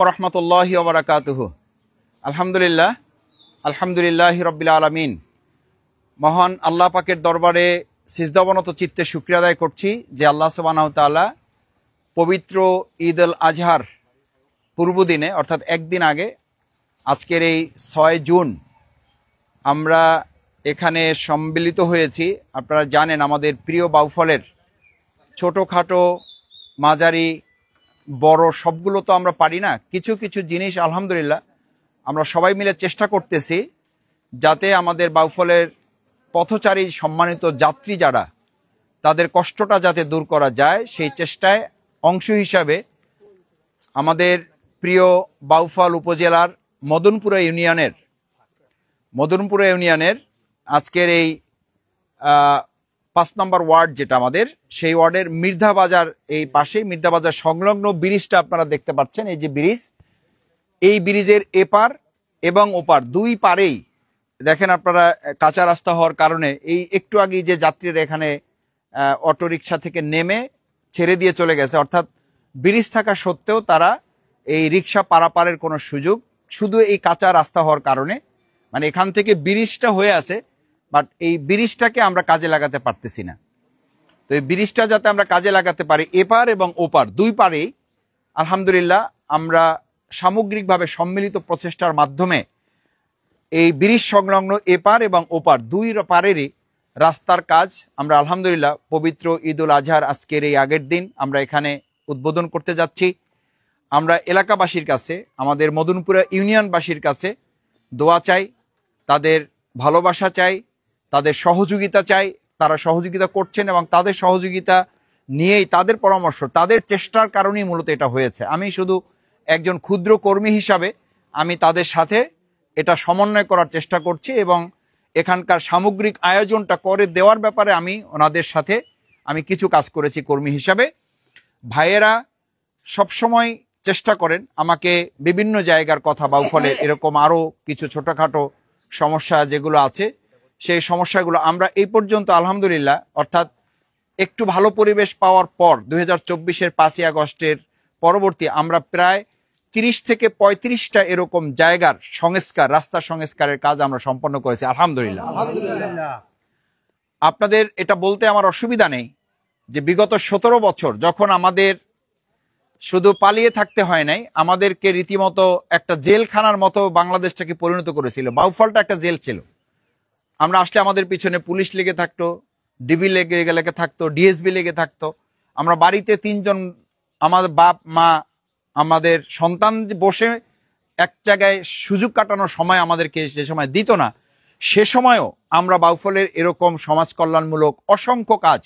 রহমতুল্লাহি ওয়া বারাকাতুহু। আলহামদুলিল্লাহ, আলহামদুলিল্লাহি রাব্বিল আলামিন। মহান আল্লাহ পাকের দরবারে সিজদাবনত চিত্তে শুকরিয়া আদায় করছি যে আল্লাহ সুবহানাহু ওয়া তাআলা পবিত্র ঈদ আল আজহার পূর্বদিনে অর্থাৎ একদিন আগে আজকের এই ৬ জুন আমরা এখানে সম্মিলিত হয়েছি। আপনারা জানেন আমাদের প্রিয় বাউফলের ছোটোখাটো মাঝারি বড় সবগুলো তো আমরা পারি না, কিছু কিছু জিনিস আলহামদুলিল্লাহ আমরা সবাই মিলে চেষ্টা করতেছি যাতে আমাদের বাউফলের পথচারী সম্মানিত যাত্রী যারা তাদের কষ্টটা যাতে দূর করা যায়, সেই চেষ্টায় অংশ হিসাবে আমাদের প্রিয় বাউফল উপজেলার মদনপুরা ইউনিয়নের আজকের এই ৫ নম্বর ওয়ার্ড যেটা আমাদের, সেই ওয়ার্ডের মির্ধা বাজার, এই পাশেই মির্ধা বাজার সংলগ্ন ব্রিজটা আপনারা দেখতে পাচ্ছেন। এই যে ব্রিজ, এই ব্রিজের এপার এবং ওপার দুই পারেই দেখেন আপনারা কাঁচা রাস্তা হওয়ার কারণে এই একটু আগেই যে যাত্রীরা এখানে অটোরিকশা থেকে নেমে ছেড়ে দিয়ে চলে গেছে, অর্থাৎ ব্রিজ থাকা সত্ত্বেও তারা এই রিক্সা পারাপারের কোনো সুযোগ, শুধু এই কাঁচা রাস্তা হওয়ার কারণে, মানে এখান থেকে ব্রিজটা হয়ে আছে বাট এই ব্রিজটাকে আমরা কাজে লাগাতে পারতেছি না। তো এই ব্রিজটা যাতে আমরা কাজে লাগাতে পারি, এপার এবং ওপার দুই পারেই আলহামদুলিল্লাহ আমরা সামগ্রিকভাবে সম্মিলিত প্রচেষ্টার মাধ্যমে এই ব্রিজ সংলগ্ন এপার এবং ওপার দুই পারেরই রাস্তার কাজ আমরা আলহামদুলিল্লাহ পবিত্র ঈদ উল আজহার আজকের এই আগের দিন আমরা এখানে উদ্বোধন করতে যাচ্ছি। আমরা এলাকাবাসীর কাছে, আমাদের মদনপুরা ইউনিয়নবাসীর কাছে দোয়া চাই, তাদের ভালোবাসা চাই, তাদের সহযোগিতা চাই। তারা সহযোগিতা করছেন এবং তাদের সহযোগিতা নিয়েই, তাদের পরামর্শ, তাদের চেষ্টার কারণেই মূলত এটা হয়েছে। আমি শুধু একজন ক্ষুদ্র কর্মী হিসাবে আমি তাদের সাথে এটা সমন্বয় করার চেষ্টা করছি এবং এখানকার সামগ্রিক আয়োজনটা করে দেওয়ার ব্যাপারে আমি ওনাদের সাথে আমি কিছু কাজ করেছি কর্মী হিসাবে। ভাইয়েরা সবসময় চেষ্টা করেন আমাকে বিভিন্ন জায়গার কথা, বাউফলের এরকম আরও কিছু ছোটোখাটো সমস্যা যেগুলো আছে, সেই সমস্যাগুলো আমরা এই পর্যন্ত আলহামদুলিল্লাহ, অর্থাৎ একটু ভালো পরিবেশ পাওয়ার পর ২০২৪-এর ৫ই আগস্টের পরবর্তী আমরা প্রায় ৩০ থেকে ৩৫টা এরকম জায়গার সংস্কার, রাস্তা সংস্কারের কাজ আমরা সম্পন্ন করেছি আলহামদুলিল্লাহ। আপনাদের এটা বলতে আমার অসুবিধা নেই যে বিগত ১৭ বছর যখন আমাদের শুধু পালিয়ে থাকতে হয় নাই, আমাদেরকে রীতিমতো একটা জেলখানার মতো বাংলাদেশটাকে পরিণত করেছিল। বাউফলটা একটা জেল ছিল। আমরা আসলে আমাদের পিছনে পুলিশ লেগে থাকতো, ডিবি লেগে থাকতো, ডিএসবি লেগে থাকতো। আমরা বাড়িতে ৩ জন, আমাদের বাপ মা, আমাদের সন্তান বসে এক জায়গায় সুযোগ কাটানোর সময় আমাদেরকে যে সময় দিত না, সে সময়ও আমরা বাউফলের এরকম সমাজ কল্যাণমূলক অসংখ্য কাজ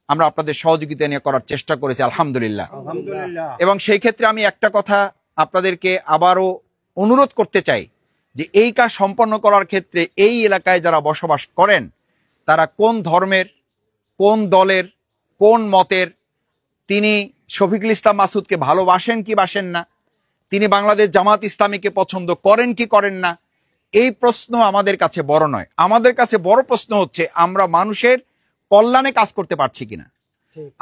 আমরা আপনাদের সহযোগিতা নিয়ে করার চেষ্টা করেছি আলহামদুলিল্লাহ। এবং সেই ক্ষেত্রে আমি একটা কথা আপনাদেরকে আবারও অনুরোধ করতে চাই যে এই কাজ সম্পন্ন করার ক্ষেত্রে এই এলাকায় যারা বসবাস করেন তারা কোন ধর্মের, কোন দলের, কোন মতের, তিনি শফিকুল ইসলাম মাসুদকে ভালোবাসেন কি বাসেন না, তিনি বাংলাদেশ জামাত ইসলামীকে পছন্দ করেন কি করেন না, এই প্রশ্ন আমাদের কাছে বড় নয়। আমাদের কাছে বড় প্রশ্ন হচ্ছে আমরা মানুষের কল্যাণে কাজ করতে পারছি কিনা।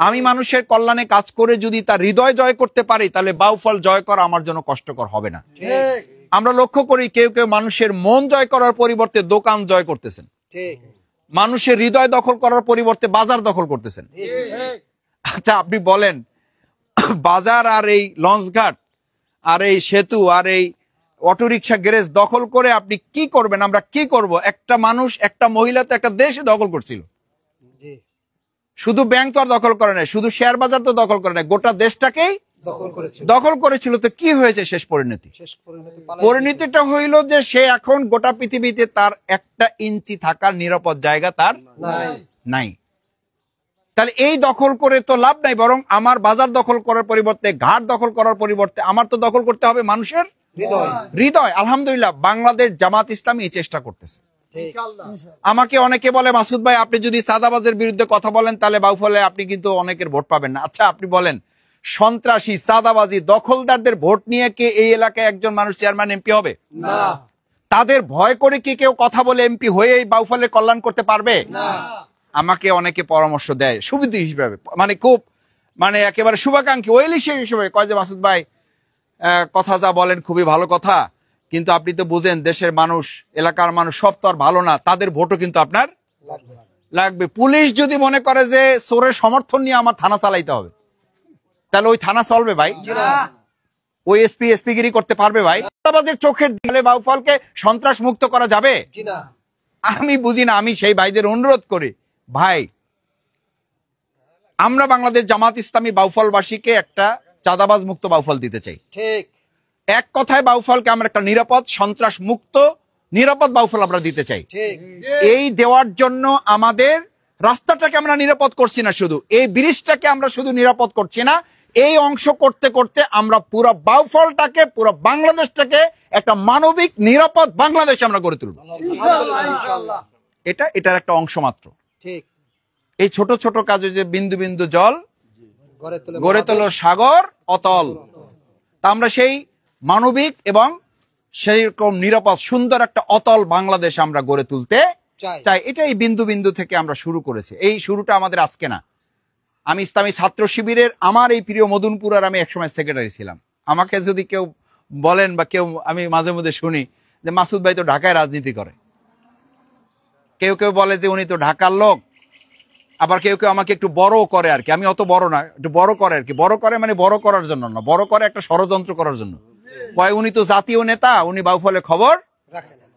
আমি মানুষের কল্যাণে কাজ করে যদি তার হৃদয় জয় করতে পারি, তাহলে বাউফল জয় করা আমার জন্য কষ্টকর হবে না। আমরা লক্ষ্য করি কেউ কেউ মানুষের মন জয় করার পরিবর্তে দোকান জয় করতেছেন, মানুষের হৃদয় দখল করার পরিবর্তে বাজার দখল করতেছেন। আচ্ছা আপনি বলেন, বাজার আর এই লঞ্চঘাট আর এই সেতু আর এই অটোরিকশা গ্যারেজ দখল করে আপনি কি করবেন? আমরা কি করব? একটা মানুষ, একটা মহিলা তো একটা দেশে দখল করছিল। শুধু ব্যাংক তো আর দখল করে নাই, শুধু শেয়ার বাজার তো দখল করে নাই, গোটা দেশটাকেই দখল করেছিল। তো কি হয়েছে শেষ পরিণতি? পরিণতিটা হইল যে সে এখন গোটা পৃথিবীতে তার 1 ইঞ্চি থাকার নিরাপদ জায়গা তার নাই। তাহলে এই দখল করে তো লাভ নাই, বরং আমার বাজার দখল করার পরিবর্তে, ঘাট দখল করার পরিবর্তে আমার তো দখল করতে হবে মানুষের হৃদয়। আলহামদুলিল্লাহ বাংলাদেশ জামাত ইসলামী এই চেষ্টা করতেছে। আমাকে অনেকে বলে, মাসুদ ভাই আপনি যদি সাদাবাজের বিরুদ্ধে কথা বলেন তাহলে বাউফলে আপনি কিন্তু অনেকের ভোট পাবেন না। আচ্ছা আপনি বলেন, সন্ত্রাসী, সাদাবাজি, দখলদারদের ভোট নিয়ে কে এই এলাকায় একজন মানুষ চেয়ারম্যান, এমপি হবে? না। তাদের ভয় করে কি কেউ কথা বলে এমপি হয়ে এই বাউফলের কল্যাণ করতে পারবে? না। আমাকে অনেকে পরামর্শ দেয় সুবিধা হিসেবে, মানে খুব, মানে একেবারে শুভাকাঙ্ক্ষী ওয়েলিশ হিসেবে কয় যে মাসুদ ভাই কথা যা বলেন খুবই ভালো কথা, কিন্তু আপনি তো বুঝেন দেশের মানুষ, এলাকার মানুষ সব তো আর ভালো না, তাদের ভোটও কিন্তু আপনার লাগবে। পুলিশ যদি মনে করে যে চোরের সমর্থন নিয়ে আমার থানা চালাইতে হবে, তাহলে ওই থানা চলবে ভাই? ওই এসপিগিরি করতে পারবে ভাই? চোখের দিলে বাউফলকে সন্ত্রাস মুক্ত করা যাবে? আমি বুঝি না। আমি সেই ভাইদের অনুরোধ করি, ভাই আমরা বাংলাদেশ জামাত ইসলামী বাউফলবাসীকে একটা চাঁদাবাজ মুক্ত বাউফল দিতে চাই। ঠিক, এক কথায় বাউফলকে আমরা একটা নিরাপদ, সন্ত্রাস মুক্ত, নিরাপদ বাউফল আমরা দিতে চাই। এই দেওয়ার জন্য আমাদের রাস্তাটাকে আমরা নিরাপদ করছি না, শুধু এই ব্রিজটাকে আমরা শুধু নিরাপদ করছি না, এই অংশ করতে করতে আমরা পুরো বাউফলটাকে, পুরো বাংলাদেশটাকে একটা মানবিক নিরাপদ বাংলাদেশ আমরা গড়ে তুলব। এটার একটা অংশ মাত্র। ঠিক, এই ছোট ছোট কাজে যে বিন্দু বিন্দু জল গড়ে তোলো সাগর অতল, তা আমরা সেই মানবিক এবং সেই রকম নিরাপদ সুন্দর একটা অতল বাংলাদেশ আমরা গড়ে তুলতে চাই। এটা এই বিন্দু বিন্দু থেকে আমরা শুরু করেছি। এই শুরুটা আমাদের আজকে না। আমি ইসলামী ছাত্র শিবিরের, আমার এই প্রিয় মদনপুরার আমি একসময় সেক্রেটারি ছিলাম। আমাকে যদি কেউ বলেন বা কেউ, আমি মাঝে মধ্যে শুনি যে মাসুদ ভাই তো ঢাকায় রাজনীতি করে, কেউ কেউ বলে যে উনি তো ঢাকার লোক, আবার কেউ কেউ আমাকে একটু বড় করে আর কি। আমি অত বড় না, একটু বড় করে আর কি। বড় করে মানে বড় করার জন্য না, বড় করে একটা ষড়যন্ত্র করার জন্য। উনি তো জাতীয় নেতা, উনি বাউফলে খবর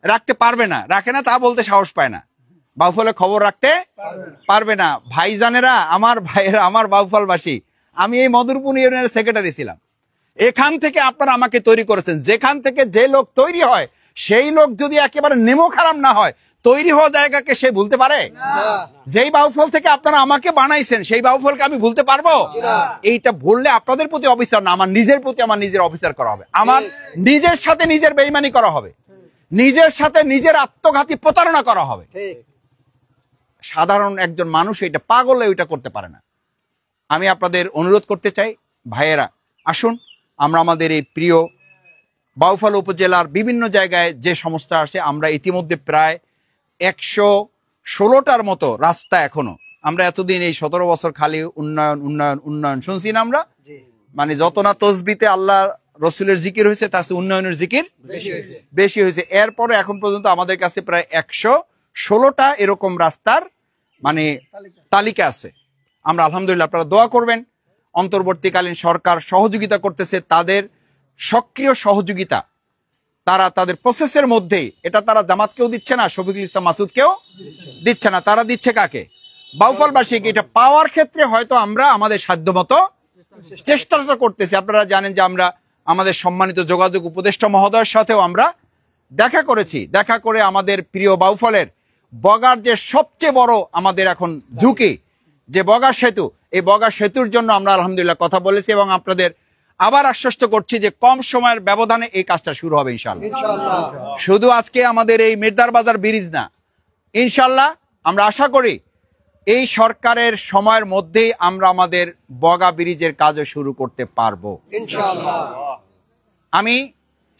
রাখতে পারবে না, রাখে না তা বলতে সাহস পায় না, বাউফলে খবর রাখতে পারবে না। ভাইজানেরা, আমার ভাইয়েরা, আমার বাউফলবাসী, আমি এই মধুরপুর ইউনিয়নের সেক্রেটারি ছিলাম। এখান থেকে আপনারা আমাকে তৈরি করেছেন। যেখান থেকে যে লোক তৈরি হয়, সেই লোক যদি একেবারে নেমো খারাপ না হয়, তৈরি হওয়া জায়গাকে সে ভুলতে পারে? যেই বাউফল থেকে আপনারা আমাকে বানাইছেন, সেই বাউফলকে আমি ভুলতে পারবো? এইটা ভুললে আপনাদের প্রতি অবিচার না, আমার নিজের প্রতি আমার নিজের অবিচার করা হবে। আমার নিজের সাথে নিজের বেইমানি করা হবে, নিজের সাথে নিজের আত্মঘাতী প্রতারণা করা হবে। সাধারণ একজন মানুষ এটা পাগলে ওইটা করতে পারে না। আমি আপনাদের অনুরোধ করতে চাই, ভাইয়েরা আসুন আমরা আমাদের এই প্রিয় বাউফল উপজেলার বিভিন্ন জায়গায় যে সমস্যা আছে, আমরা ইতিমধ্যে প্রায় 116টার মতো রাস্তা, এখনো আমরা এতদিন এই 17 বছর খালি উন্নয়ন উন্নয়ন উন্নয়ন শুনছি না আমরা, মানে যত না তসবিতে আল্লাহ রসুলের জিকির হয়েছে তার চেয়ে উন্নয়নের জিকির বেশি হয়েছে। এরপরে এখন পর্যন্ত আমাদের কাছে প্রায় 116টা এরকম রাস্তার মানে তালিকা আছে। আমরা আলহামদুলিল্লাহ, আপনারা দোয়া করবেন। অন্তর্বর্তীকালীন সরকার সহযোগিতা করতেছে, তাদের সক্রিয় সহযোগিতা তারা তাদের প্রসেসের মধ্যেই, এটা তারা জামাতকেও দিচ্ছে না, শফিকুল ইসলাম মাসুদকেও দিচ্ছে না, তারা দিচ্ছে কাকে? বাউফলবাসীকে। এটা পাওয়ার ক্ষেত্রে হয়তো আমরা আমাদের সাধ্যমতো চেষ্টাটা করতেছি। আপনারা জানেন যে আমরা আমাদের সম্মানিত যোগাযোগ উপদেষ্টা মহোদয়ের সাথেও আমরা দেখা করেছি। দেখা করে আমাদের প্রিয় বাউফলের বগার যে সবচেয়ে বড় আমাদের এখন ঝুঁকি, যে বগা সেতু, এই বগা সেতুর জন্য আমরা আলহামদুলিল্লাহ কথা বলেছি এবং আপনাদের আবার আশ্বস্ত করছি যে কম সময়ের ব্যবধানে এই কাজটা শুরু হবে ইনশাআল্লাহ। শুধু আজকে আমাদের এই মির্দার বাজার ব্রিজ না, ইনশাআল্লাহ আমরা আশা করি এই সরকারের সময়ের মধ্যেই আমরা আমাদের বগা ব্রিজের কাজও শুরু করতে পারবো ইনশাআল্লাহ। আমি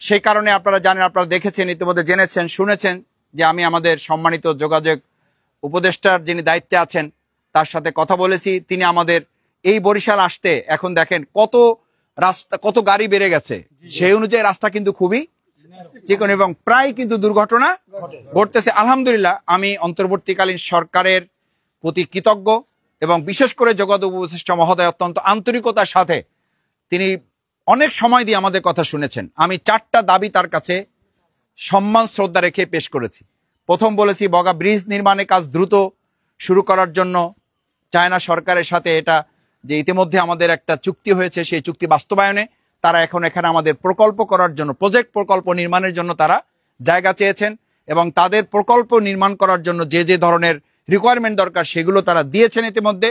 সেই কারণে, আপনারা জানেন, আপনারা দেখেছেন, ইতিমধ্যে জেনেছেন, শুনেছেন যে আমি আমাদের সম্মানিত যোগাযোগ উপদেষ্টার যিনি দায়িত্বে আছেন তার সাথে কথা বলেছি। তিনি আমাদের এই বরিশাল আসতে, এখন দেখেন কত রাস্তা, কত গাড়ি বেড়ে গেছে, সেই অনুযায়ী রাস্তা কিন্তু খুবই চিকন এবং প্রায় কিন্তু দুর্ঘটনা ঘটতেছে। আলহামদুলিল্লাহ, আমি অন্তর্বর্তীকালীন সরকারের প্রতি কৃতজ্ঞ এবং বিশেষ করে যোগাযোগ উপদেষ্টা মহোদয় অত্যন্ত আন্তরিকতার সাথে তিনি অনেক সময় দিয়ে আমাদের কথা শুনেছেন। আমি 4টা দাবি তার কাছে সম্মান শ্রদ্ধা রেখে পেশ করেছি। প্রথম বলেছি, বগা ব্রিজ নির্মাণের কাজ দ্রুত শুরু করার জন্য চায়না সরকারের সাথে, এটা যে ইতিমধ্যে আমাদের একটা চুক্তি হয়েছে, সেই চুক্তি বাস্তবায়নে তারা এখন এখানে আমাদের প্রকল্প করার জন্য, প্রকল্প নির্মাণের জন্য তারা জায়গা চেয়েছেন এবং তাদের প্রকল্প নির্মাণ করার জন্য যে যে ধরনের রিকোয়ারমেন্ট দরকার সেগুলো তারা দিয়েছেন ইতিমধ্যে।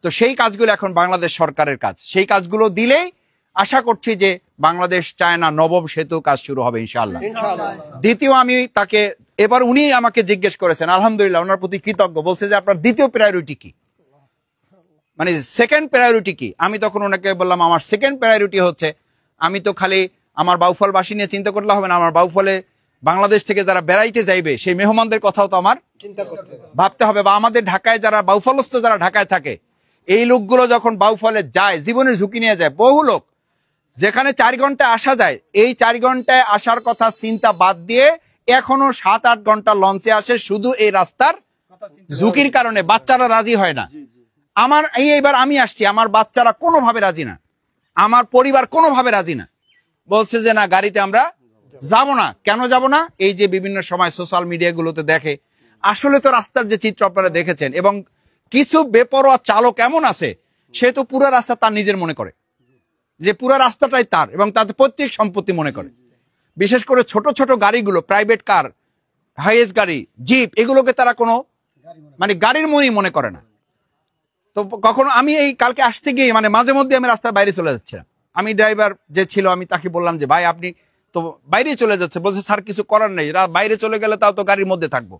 তো সেই কাজগুলো এখন বাংলাদেশ সরকারের কাজ। সেই কাজগুলো দিলেই আশা করছি যে বাংলাদেশ চায়না নবম সেতু কাজ শুরু হবে ইনশাআল্লাহ। দ্বিতীয়, আমি তাকে এবার উনি আমাকে জিজ্ঞেস করেছেন, আলহামদুলিল্লাহ ওনার প্রতি কৃতজ্ঞ, বলছে যে আপনার দ্বিতীয় প্রায়োরিটি কি, মানে সেকেন্ড প্রায়োরিটি কি? আমি তখন ওনাকে বললাম, আমার সেকেন্ড প্রায়োরিটি হচ্ছে, আমি তো খালি আমার বাউফলবাসী নিয়ে চিন্তা করলে হবে না, আমার বাউফলে বাংলাদেশ থেকে যারা বেড়াইতে যাইবে সেই মেহমানদের কথাও তো আমার চিন্তা করতে ভাবতে হবে, বা আমাদের ঢাকায় যারা বাউফলস্থ যারা ঢাকায় থাকে, এই লোকগুলো যখন বাউফলে যায় জীবনের ঝুঁকি নিয়ে যায়, বহু লোক যেখানে 4 ঘন্টা আসা যায়, এই 4 ঘন্টায় আসার কথা চিন্তা বাদ দিয়ে এখনো 7-8 ঘন্টা লঞ্চে আসে, শুধু এই রাস্তার ঝুঁকির কারণে বাচ্চারা রাজি হয় না। এইবার আমি আসছি, আমার বাচ্চারা কোনোভাবে রাজি না, আমার পরিবার কোনোভাবে রাজি না, বলছে যে না, গাড়িতে আমরা যাব না। কেন যাব না? এই যে বিভিন্ন সময় সোশ্যাল মিডিয়াগুলোতে দেখে, আসলে তো রাস্তার যে চিত্র আপনারা দেখেছেন, এবং কিছু বেপরোয়া চালক এমন আছে, সে তো পুরো রাস্তা তার নিজের মনে করে, যে পুরো রাস্তাটাই তার, এবং তাতে পৈতৃক সম্পত্তি মনে করে। বিশেষ করে ছোট ছোট গাড়িগুলো, প্রাইভেট কার, হাইয়েস্ট গাড়ি, জিপ, এগুলোকে তারা কোনো গাড়ির মনে করে না। তো কখনো আমি এই কালকে আসতে গিয়ে মাঝে মধ্যে আমি রাস্তার বাইরে চলে যাচ্ছিলাম, আমি ড্রাইভার যে ছিল আমি তাকে বললাম যে ভাই আপনি তো বাইরে চলে যাচ্ছে, বলছে স্যার কিছু করার নেই, বাইরে চলে গেলে তাও তো গাড়ির মধ্যে থাকবো,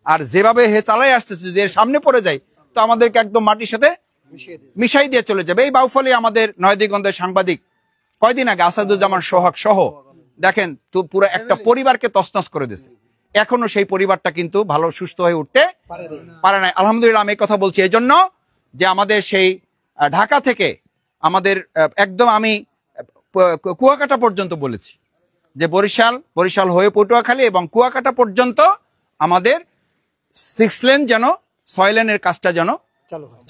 আর যেভাবে হে চালাই আসতেছে, যে সামনে পড়ে যায় তো আমাদেরকে একদম মাটির সাথে মিশাই দিয়ে চলে যাবে। এই বাউফলে আমাদের নয়াদিগঞ্জের সাংবাদিক কয়দিন আগে আসাদুজ্জামান সোহাগ সহ দেখেন তো পুরো একটা পরিবারকে তছনছ করে দিয়েছে, এখনো সেই পরিবারটা কিন্তু ভালো সুস্থ হয়ে উঠতে পারে না। আলহামদুলিল্লাহ আমি এই কথা বলছি এই জন্য যে আমাদের সেই ঢাকা থেকে আমাদের একদম আমি কুয়াকাটা পর্যন্ত বলেছি যে বরিশাল হয়ে পটুয়াখালী এবং কুয়াকাটা পর্যন্ত আমাদের 6 লেন যেন 6 লেনের কাজটা যেন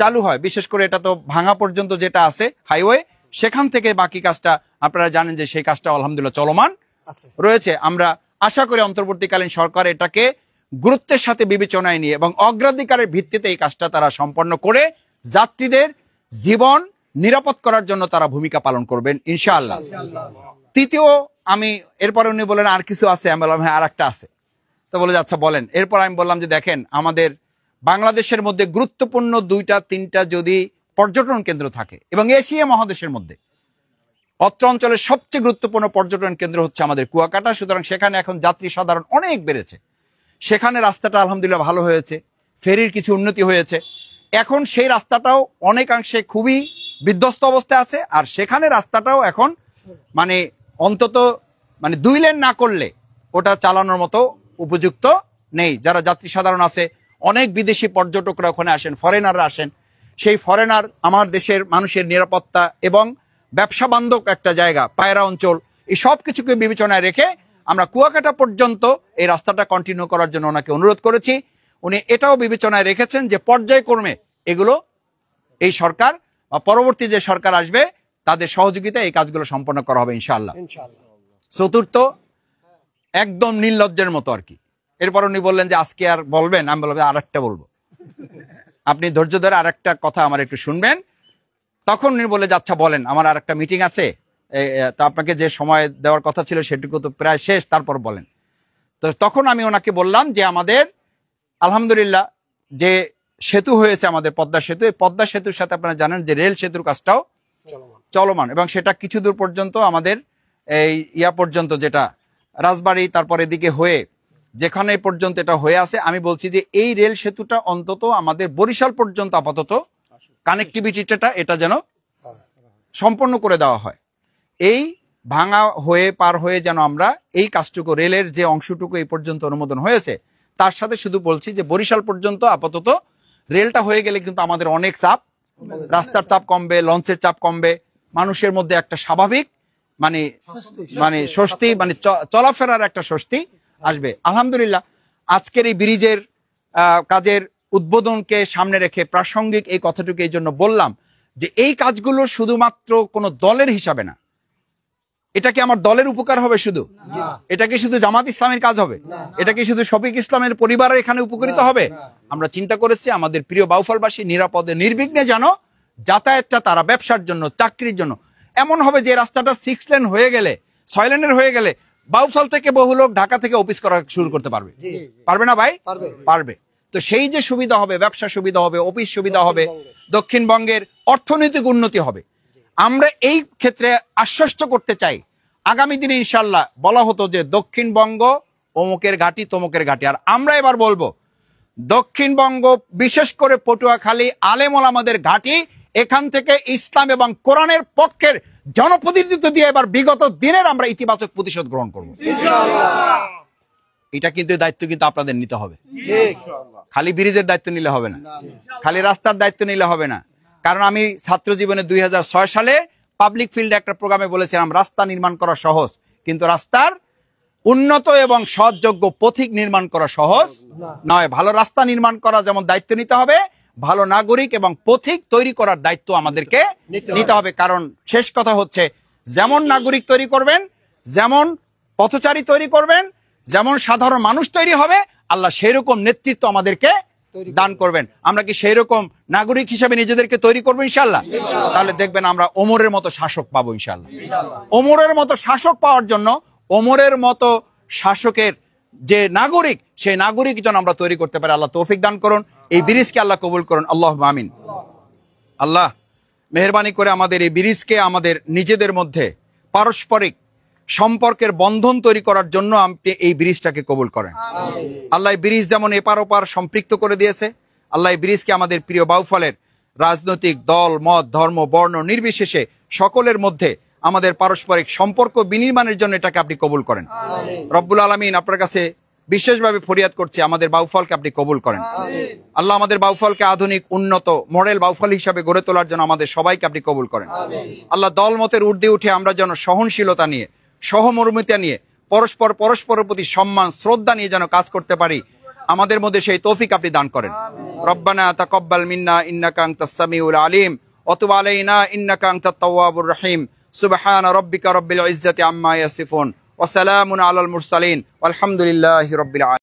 চালু হয়। বিশেষ করে এটা তো ভাঙা পর্যন্ত যেটা আছে হাইওয়ে, সেখান থেকে বাকি কাজটা আপনারা জানেন যে সেই কাজটা আলহামদুলিল্লাহ চলমান রয়েছে। আমরা আশা করি অন্তর্বর্তীকালীন সরকার এটাকে গুরুত্বের সাথে বিবেচনায় নিয়ে এবং অগ্রাধিকারের ভিত্তিতে এই কাজটা তারা সম্পন্ন করে যাত্রীদের জীবন নিরাপদ করার জন্য তারা ভূমিকা পালন করবেন ইনশাআল্লাহ। তৃতীয়, আমি এরপরে উনি বলেন আর কিছু আছে, আমি বললাম হ্যাঁ আর একটা আছে। তো বলে আচ্ছা বলেন। এরপর আমি বললাম যে দেখেন, আমাদের বাংলাদেশের মধ্যে গুরুত্বপূর্ণ 2-3টা যদি পর্যটন কেন্দ্র থাকে, এবং এশিয়া মহাদেশের মধ্যে অত্র অঞ্চলের সবচেয়ে গুরুত্বপূর্ণ পর্যটন কেন্দ্র হচ্ছে আমাদের কুয়াকাটা। সুতরাং সেখানে এখন যাত্রী সাধারণ অনেক বেড়েছে, সেখানে রাস্তাটা আলহামদুলিল্লাহ ভালো হয়েছে, ফেরির কিছু উন্নতি হয়েছে। এখন সেই রাস্তাটাও অনেকাংশে খুবই বিধ্বস্ত অবস্থায় আছে, আর সেখানে রাস্তাটাও এখন অন্তত 2 লেন না করলে ওটা চালানোর মতো উপযুক্ত নেই। যারা যাত্রী সাধারণ আছে, অনেক বিদেশি পর্যটকরা ওখানে আসেন, ফরেনাররা আসেন, সেই ফরেনার আমার দেশের মানুষের নিরাপত্তা এবং ব্যবসা বান্ধব একটা জায়গা, পায়রা অঞ্চল, এই সব কিছুকে বিবেচনায় রেখে আমরা কুয়াকাটা পর্যন্ত এই রাস্তাটা কন্টিনিউ করার জন্য ওনাকে অনুরোধ করেছি। উনি এটাও বিবেচনায় রেখেছেন যে পর্যায়ক্রমে এগুলো এই সরকার বা পরবর্তী যে সরকার আসবে তাদের সহযোগিতায় এই কাজগুলো সম্পন্ন করা হবে ইনশাআল্লাহ। চতুর্থ, একদম নির্লজ্জের মতো আর কি, এরপর উনি বললেন যে আজকে আর বলবেন, আমি বললাম আর একটা বলবো, আপনি ধৈর্য ধরে আর একটা কথা আমার একটু শুনবেন। তখন উনি বলে যে আচ্ছা বলেন, আমার আর একটা মিটিং আছে, তা আপনাকে যে সময় দেওয়ার কথা ছিল সেটুকু তো প্রায় শেষ, তারপর বলেন। তো তখন আমি ওনাকে বললাম যে আমাদের আলহামদুলিল্লাহ যে সেতু হয়েছে আমাদের পদ্মা সেতু, এই পদ্মা সেতুর সাথে আপনারা জানেন যে রেল সেতুর কাজটাও চলমান, এবং সেটা কিছু দূর পর্যন্ত আমাদের এই পর্যন্ত যেটা রাজবাড়ী তারপর এদিকে হয়ে যেখানে পর্যন্ত এটা হয়ে আছে, আমি বলছি যে এই রেল সেতুটা অন্তত আমাদের বরিশাল পর্যন্ত আপাতত কানেক্টিভিটিটা এটা যেন সম্পন্ন করে দেওয়া হয়। এই ভাঙা হয়ে পার হয়ে যেন আমরা এই কাজটুকু, রেলের যে অংশটুকু এই পর্যন্ত অনুমোদন হয়েছে তার সাথে শুধু বলছি যে বরিশাল পর্যন্ত আপাতত রেলটা হয়ে গেলে কিন্তু আমাদের অনেক চাপ, রাস্তার চাপ কমবে, লঞ্চের চাপ কমবে, মানুষের মধ্যে একটা স্বাভাবিক স্বস্তি, চলাফেরার একটা স্বস্তি আসবে। আলহামদুলিল্লাহ আজকের এই ব্রিজের কাজের উদ্বোধনকে সামনে রেখে প্রাসঙ্গিক এই কথাটুকু এই জন্য বললাম যে এই কাজগুলো শুধুমাত্র কোনো দলের হিসাবে না। এটা কি আমার দলের উপকার হবে শুধু? এটা কি শুধু জামাত ইসলামের কাজ হবে? এটা কি শুধু শফিক ইসলামের পরিবারের এখানে উপকৃত হবে? আমরা চিন্তা করেছি আমাদের প্রিয় বাউফলবাসী নিরাপদে নির্বিঘ্নে যেন যাতায়াতটা তারা ব্যবসার জন্য, চাকরির জন্য এমন হবে যে রাস্তাটা 6 লেন হয়ে গেলে, 6 লেনের হয়ে গেলে বাউফল থেকে বহু লোক ঢাকা থেকে অফিস করা শুরু করতে পারবে। পারবে না ভাই? পারবে। তো সেই যে সুবিধা হবে, ব্যবসা সুবিধা হবে, অফিস সুবিধা হবে, দক্ষিণবঙ্গের অর্থনৈতিক উন্নতি হবে। আমরা এই ক্ষেত্রে আশ্বস্ত করতে চাই, আগামী দিনে ইনশাল্লাহ বলা হতো যে দক্ষিণবঙ্গ অমুকের ঘাটি তমুকের ঘাটি, আর আমরা এবার বলবো দক্ষিণবঙ্গ বিশেষ করে পটুয়াখালী আলেম ওলামাদের ঘাটি, এখান থেকে ইসলাম এবং কোরআনের পক্ষের জনপ্রতিনিধিত্ব দিয়ে এবার বিগত দিনের আমরা ইতিবাচক প্রতিশোধ গ্রহণ করবো এটা কিন্তু দায়িত্ব কিন্তু আপনাদের নিতে হবে। খালি ব্রিজের দায়িত্ব নিলে হবে না, খালি রাস্তার দায়িত্ব নিলে হবে না। কারণ আমি ছাত্র জীবনে 2006 সালে পাবলিক ফিল্ডে একটা প্রোগ্রামে বলেছিলাম রাস্তা নির্মাণ করা সহজ, কিন্তু রাস্তার উন্নত এবং সৎযোগ্য পথিক নির্মাণ করা সহজ নয়। ভালো রাস্তা নির্মাণ করা যেমন দায়িত্ব নিতে হবে, ভালো নাগরিক এবং পথিক তৈরি করার দায়িত্ব আমাদেরকে নিতে হবে। কারণ শেষ কথা হচ্ছে, যেমন নাগরিক তৈরি করবেন, যেমন পথচারী তৈরি করবেন, যেমন সাধারণ মানুষ তৈরি হবে, আল্লাহ সেই রকম নেতৃত্ব আমাদেরকে দান করবেন। আমরা কি সেই রকম নাগরিক হিসেবে নিজেদেরকে তৈরি করবো ইনশাআল্লাহ? তাহলে দেখবেন আমরা ওমরের মতো শাসক পাবো ইনশাআল্লাহ। ওমরের মতো শাসক পাওয়ার জন্য ওমরের মতো শাসকের যে নাগরিক, সেই নাগরিক যেন আমরা তৈরি করতে পারি। আল্লাহ তৌফিক দান করুন, এই ব্রিজকে আল্লাহ কবুল করুন, আল্লাহ আমিন। আল্লাহ মেহেরবানি করে আমাদের এই ব্রিজকে আমাদের নিজেদের মধ্যে পারস্পরিক সম্পর্কের বন্ধন তৈরি করার জন্য আপনি এই ব্রিজটাকে কবুল করেন। আল্লাহ এই ব্রিজ যেমন এপার ওপার সম্পৃক্ত করে দিয়েছে, আল্লাহ এই ব্রিজকে আমাদের প্রিয় বাউফলের রাজনৈতিক দল, মত, ধর্ম, বর্ণ নির্বিশেষে সকলের মধ্যে আমাদের পারস্পরিক সম্পর্ক বিনির্মাণের জন্য এটাকে আপনি কবুল করেন। রব্বুল আলামিন আপনার কাছে বিশেষভাবে ফরিয়াদ করছি, আমাদের বাউফলকে আপনি কবুল করেন। আল্লাহ আমাদের বাউফলকে আধুনিক উন্নত মডেল বাউফল হিসাবে গড়ে তোলার জন্য আমাদের সবাইকে আপনি কবুল করেন। আল্লাহ দল মতের ঊর্ধ্বে উঠে আমরা যেন সহনশীলতা নিয়ে, সহমর্মিতা নিয়ে, পরস্পরের প্রতি সম্মান শ্রদ্ধা নিয়ে যেন কাজ করতে পারি, আমাদের মধ্যে সেই তৌফিক আপনি দান করেন। রব্বানা তাকাব্বাল মিন্না ইন্নাকা আনতাস সামিউল আলিম ওয়া তুব আলাইনা ইন্নাকা আনতাত তাওয়াবুর রহিম। সুবহান রাব্বিকা রাব্বিল ইজ্জাতি আম্মা ইয়াসিফুন ওয়া সালামুন আলাল মুরসালিন ওয়ালহামদুলিল্লাহি রাব্বিল আলামিন।